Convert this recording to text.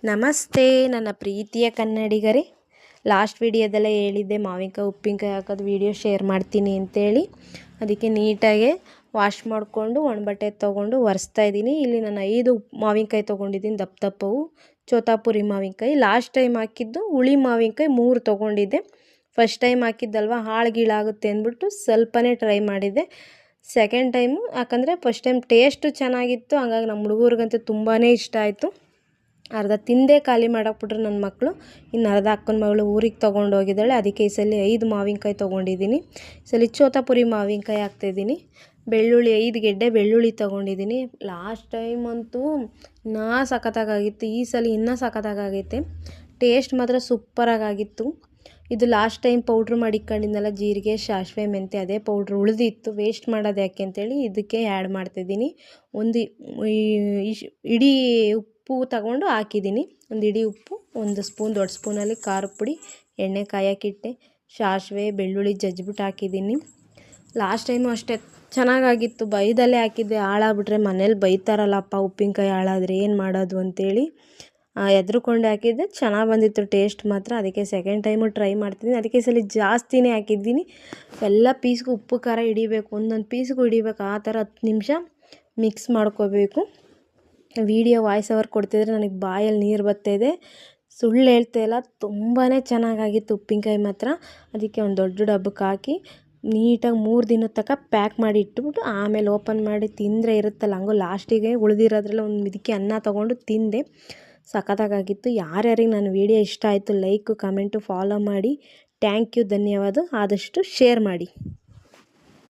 ನಮಸ್ತೆ ನನ್ನ ಪ್ರೀತಿಯ ಕನ್ನಡಿಗರೇ. ಲಾಸ್ಟ್ ವಿಡಿಯೋದಲ್ಲೇ ಹೇಳಿದ್ದೆ ಮಾವಿನಕಾಯಿ ಉಪ್ಪಿನಕಾಯಿ ಹಾಕೋದು ವಿಡಿಯೋ ಶೇರ್ ಮಾಡ್ತೀನಿ ಅಂತೇಳಿ. ಅದಕ್ಕೆ ನೀಟಾಗಿ ವಾಶ್ ಮಾಡಿಕೊಂಡು ಒಣಬಟ್ಟೆ ತೊಗೊಂಡು ಒರೆಸ್ತಾ ಇದ್ದೀನಿ. ಇಲ್ಲಿ ನಾನು 5 ಮಾವಿನಕಾಯಿ ತೊಗೊಂಡಿದ್ದೀನಿ, ದಪ್ಪ ದಪ್ಪವು ಚೋತಾಪುರಿ ಮಾವಿನಕಾಯಿ. ಲಾಸ್ಟ್ ಟೈಮ್ ಹಾಕಿದ್ದು ಹುಳಿ ಮಾವಿನಕಾಯಿ 3 ತೊಗೊಂಡಿದ್ದೆ. ಫಸ್ಟ್ ಟೈಮ್ ಹಾಕಿದ್ದಲ್ವ ಹಾಳುಗೀಳಾಗುತ್ತೆ ಅಂದ್ಬಿಟ್ಟು ಸ್ವಲ್ಪನೇ ಟ್ರೈ ಮಾಡಿದ್ದೆ. ಸೆಕೆಂಡ್ ಟೈಮು ಯಾಕಂದರೆ ಫಸ್ಟ್ ಟೈಮ್ ಟೇಸ್ಟು ಚೆನ್ನಾಗಿತ್ತು, ಹಂಗಾಗಿ ನಮ್ಮ ಹುಡುಗರಿಗಂತೂ ತುಂಬಾ ಇಷ್ಟ ಆಯಿತು. ಅರ್ಧ ತಿಂದೇ ಖಾಲಿ ಮಾಡಾಕ್ಬಿಟ್ರು ನನ್ನ ಮಕ್ಕಳು. ಇನ್ನು ಅರ್ಧ ಅಕ್ಕನ ಮಗಳು ಊರಿಗೆ ತೊಗೊಂಡು ಹೋಗಿದ್ದಾಳೆ. ಅದಕ್ಕೆ ಈ ಸಲ 5 ಮಾವಿನಕಾಯಿ ತೊಗೊಂಡಿದ್ದೀನಿ. ಈ ಸಲ ಚೋತಾಪುರಿ ಮಾವಿನಕಾಯಿ ಹಾಕ್ತಾಯಿದ್ದೀನಿ. ಬೆಳ್ಳುಳ್ಳಿ 5 ಗೆಡ್ಡೆ ಬೆಳ್ಳುಳ್ಳಿ ತೊಗೊಂಡಿದ್ದೀನಿ. ಲಾಸ್ಟ್ ಟೈಮ್ ಅಂತೂ ಇನ್ನೂ ಸಖತ್ತಾಗಿತ್ತು, ಈ ಸಲ ಇನ್ನೂ ಸಖತ್ತಾಗೈತೆ. ಟೇಸ್ಟ್ ಮಾತ್ರ ಸೂಪರಾಗಿತ್ತು. ಇದು ಲಾಸ್ಟ್ ಟೈಮ್ ಪೌಡ್ರ್ ಮಾಡಿ ಇಟ್ಕೊಂಡಿದ್ನಲ್ಲ, ಜೀರಿಗೆ ಸಾಸಿವೆ ಮೆಂತ್ಯ, ಅದೇ ಪೌಡ್ರ್ ಉಳಿದಿತ್ತು. ವೇಸ್ಟ್ ಮಾಡೋದು ಯಾಕೆ ಅಂತೇಳಿ ಇದಕ್ಕೆ ಆ್ಯಡ್ ಮಾಡ್ತಾಯಿದ್ದೀನಿ. ಒಂದು ಇಡೀ ಉಪ್ಪು ತಗೊಂಡು ಹಾಕಿದ್ದೀನಿ. ಒಂದು ಇಡೀ ಉಪ್ಪು, 1 ಸ್ಪೂನ್ ದೊಡ್ಡ ಸ್ಪೂನಲ್ಲಿ ಖಾರದ ಪುಡಿ, ಎಣ್ಣೆ ಕಾಯಕ್ಕಿಟ್ಟೆ, ಸಾಸಿವೆ ಬೆಳ್ಳುಳ್ಳಿ ಜಜ್ಜಿಬಿಟ್ಟು ಹಾಕಿದ್ದೀನಿ. ಲಾಸ್ಟ್ ಟೈಮು ಅಷ್ಟೇ ಚೆನ್ನಾಗಾಗಿತ್ತು. ಬೈದಲ್ಲೇ ಹಾಕಿದ್ದೆ, ಹಾಳಾಗ್ಬಿಟ್ರೆ ಮನೇಲಿ ಬೈತಾರಲ್ಲಪ್ಪ ಉಪ್ಪಿನಕಾಯಿ ಹಾಳಾದರೆ ಏನು ಮಾಡೋದು ಅಂತೇಳಿ ಹೆದ್ರುಕೊಂಡು ಹಾಕಿದ್ದೆ. ಚೆನ್ನಾಗಿ ಬಂದಿತ್ತು ಟೇಸ್ಟ್ ಮಾತ್ರ. ಅದಕ್ಕೆ ಸೆಕೆಂಡ್ ಟೈಮು ಟ್ರೈ ಮಾಡ್ತಿದ್ದೀನಿ. ಅದಕ್ಕೆ ಈ ಸಲ ಜಾಸ್ತಿನೇ ಹಾಕಿದ್ದೀನಿ. ಎಲ್ಲ ಪೀಸ್ಗೂ ಉಪ್ಪು ಖಾರ ಹಿಡಿಬೇಕು, ಒಂದೊಂದು ಪೀಸ್ಗೂ ಹಿಡಿಬೇಕು. ಆ ಥರ 10 ನಿಮಿಷ ಮಿಕ್ಸ್ ಮಾಡ್ಕೋಬೇಕು. ವಿಡಿಯೋ ವಾಯ್ಸ್ ಓವರ್ ಕೊಡ್ತಿದ್ರೆ ನನಗೆ ಬಾಯಲ್ಲಿ ನೀರು ಬರ್ತಾಯಿದೆ, ಸುಳ್ಳು ಹೇಳ್ತಾಯಿಲ್ಲ. ತುಂಬಾ ಚೆನ್ನಾಗಾಗಿತ್ತು ಉಪ್ಪಿನಕಾಯಿ ಮಾತ್ರ. ಅದಕ್ಕೆ ಒಂದು ದೊಡ್ಡ ಡಬ್ಬಕ್ಕೆ ಹಾಕಿ ನೀಟಾಗಿ 3 ದಿನದ ತನಕ ಪ್ಯಾಕ್ ಮಾಡಿ ಇಟ್ಬಿಟ್ಟು ಆಮೇಲೆ ಓಪನ್ ಮಾಡಿ ತಿಂದರೆ ಇರುತ್ತಲ್ಲ, ಹಂಗೋ ಲಾಸ್ಟಿಗೆ ಉಳಿದಿರೋದ್ರಲ್ಲ ಒಂದು ಮಿದಕ್ಕೆ ಅನ್ನ ತೊಗೊಂಡು ತಿಂದೆ. ಸಖತ್ತಾಗಿತ್ತು. ಯಾರ್ಯಾರಿಗೆ ನನ್ನ ವಿಡಿಯೋ ಇಷ್ಟ ಆಯಿತು ಲೈಕು ಕಮೆಂಟು ಫಾಲೋ ಮಾಡಿ. ಥ್ಯಾಂಕ್ ಯು, ಧನ್ಯವಾದ. ಆದಷ್ಟು ಶೇರ್ ಮಾಡಿ.